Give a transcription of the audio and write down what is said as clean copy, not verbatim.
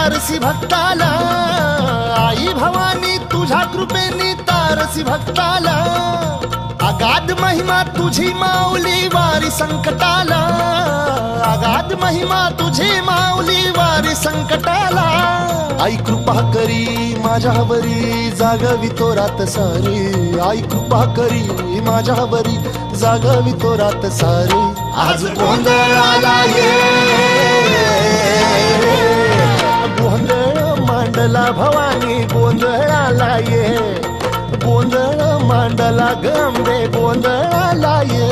तारसी भक्ताला, आई भवानी तुझ्या कृपेनी तारसी भक्ताला, अगाध महिमा तुझी माऊली वारी संकटाला, अगाध महिमा तुझी माऊली वारी संकटाला। आई कृपा करी माझ्यावरी जागवी तो रात सारी, आई कृपा करी माझ्यावरी जागवी तो रात सारी। आज गोंधळाला ये, गोंधळ मांडला भवानी गोंधळाला ये, गोंधळ मांडला गंबे गोंधळाला ये।